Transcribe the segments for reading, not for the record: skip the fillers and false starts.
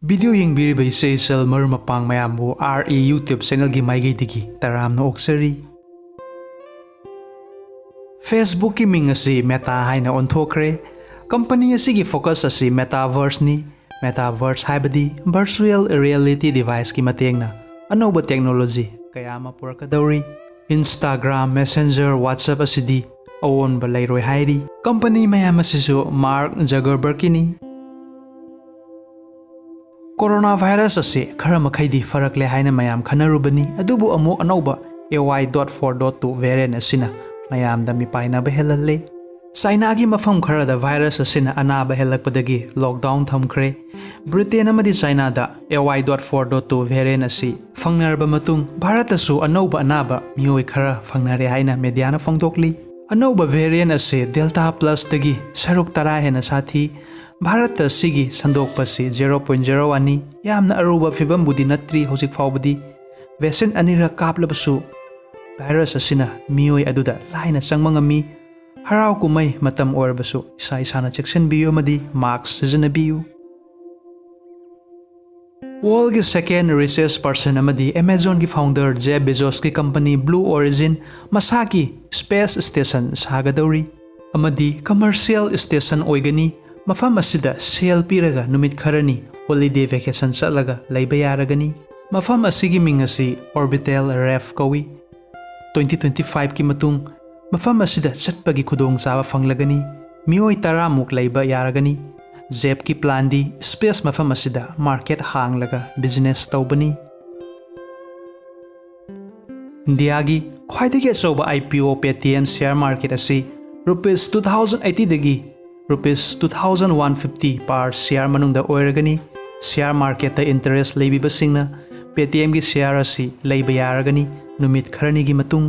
Video yengbiriba isel marumapang mayambu RE YouTube channel gi maigidigi taramna oksari. Facebook ki ming asi Meta haina onthokre. Company asigi focus asi metaverse ni. Metaverse haibadi virtual reality device ki matengna anoba technology kaya ma purakadauri. Instagram, Messenger, WhatsApp asidi awon ba lairoi hairi. Company mayam asisu Mark Zuckerberg kini. Coronavirus ase khara makhaidi farakle haina mayam khanarubani adubu amok anauba AY.4.2 variant asina mayam da mi paina ba helalle. China gi mafam khara da virus asina anaba helakpadagi lockdown thamkhre. Britain amadi China da AY.4.2 variant asi fangnarba matung Bharat asu anauba anaba mioi khara fangnare haina media na phangdokli. Anauba variant ase Delta Plus dagi saruk tara hena sathi Bharat sigi sandok pasi 0.01 ni yamna aruba fibam budi natri hojik faubadi vaccine anira kaplabasu virus asina mioi aduda laina sangmangami harau kumai matam orbasu isa isana chection biyo madi mask sizanabiyu. World ki second richest person amadi Amazon ki founder Jeff BEJOZ ki company Blue Origin masaki space station sagadori amadi commercial station oigani. Mafam asida sale piraga numit kharani holiday vacation salaga laiba yaragani. Mafam asigi mingasi orbital ref kawi 2025 ki matung mafam asida chatpagi khudong sawa fanglagani mioi taramuk laiba yaragani. Zep ki plan di space mafam asida market hanglaga business tawbani. India gi khwaidagi achoba IPO Paytm share market asi rupees 2080 dagi rupees 2150 par share manungda oiragani. Share market ta interest leibiba singna Paytm gi share asi leiba yaragani numit kharani gi matung.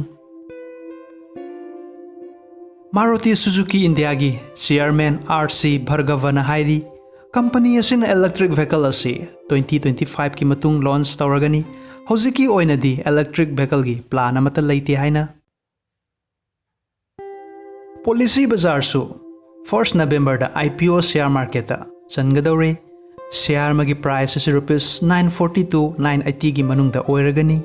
Maruti Suzuki India gi chairman RC Bhargavana hairi company asina electric vehicle asi 2025 ki matung launch tawragani. Hojiki oinadi electric vehicle gi plan amata leite haina. Policy BAZAR su 1st November da IPO share market da changadore. Share magi price is rupees 940 to 980 gi manung da oiragani.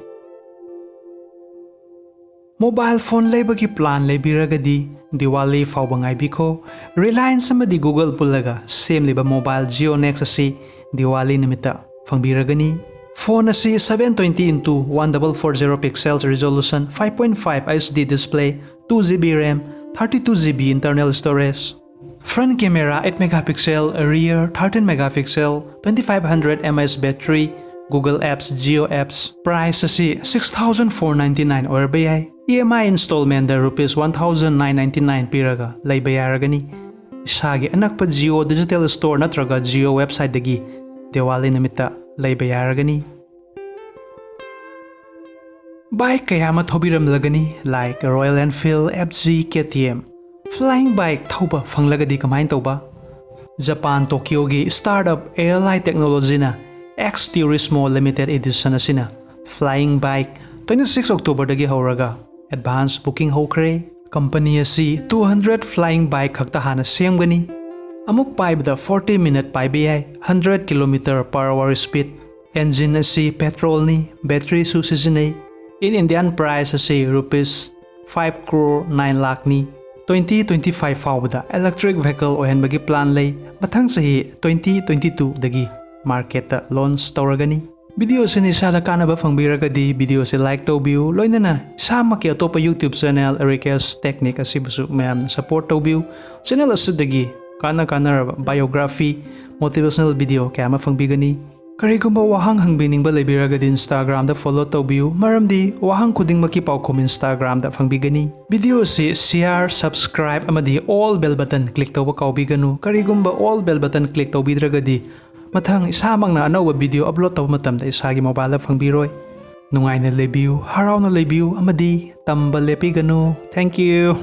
Mobile phone leibagi plan leibiragadi Diwali faubangai biko Reliance amadi Google pulaga same liba mobile Geo Next asi Diwali nimita fangbiragani. Phone asi 720 into 1440 pixels resolution, 5.5 SD display, 2GB RAM, 32GB internal storage. Front camera 8 megapixel, rear 13 megapixel, 2500 mAh battery, Google Apps, Geo Apps. Price asi 6,499 or bayay. EMI installment da rupees 1,999 piraga laiba yaragani. Isagi anakpa Geo digital store natraga Geo website dagi Diwali namita laiba yaragani. Bike kayama thobiram lagani like Royal Enfield, FZ, KTM. Flying bike thauba fanglagadi kamain tauba. Japan Tokyo gi startup airline technology na X Turismo Limited Edition asina flying bike 26 October dagi hauraga advance booking hokre. Company asi 200 flying bike khakta hana semgani. Amuk paibda 40 minute paibiyai 100 km/h speed. Engine asi petrol ni battery su sizinai. In Indian price asi rupees 5 crore 9 lakh ni. 2025 fawda electric vehicle ohenbagi plan lay mathang sahi 2022 dagi market ta launch tawragani. Video se ni sala kanaba fangbiragadi video se like toubiyu loinana sama ke atopa YouTube channel RIKESH technique asibusu mayam support toubiyu. Channel asidagi kana biography motivational video kama fangbigani. Karigumba wahang hangbiningba leibiragadi Instagram da follow toubiyu maramdi wahang khudingmaki paukhom Instagram da fangbigani. Video se share, subscribe amadi all bell button click tawba kaubiganu. Karigumba all bell button click tawbidragadi mathang isamang na anauba video upload tawba matamda isagi mobile da fangbiroi. Nungaina leibiyu, harauna leibiyu amadi tamba lepiganu. Thank you.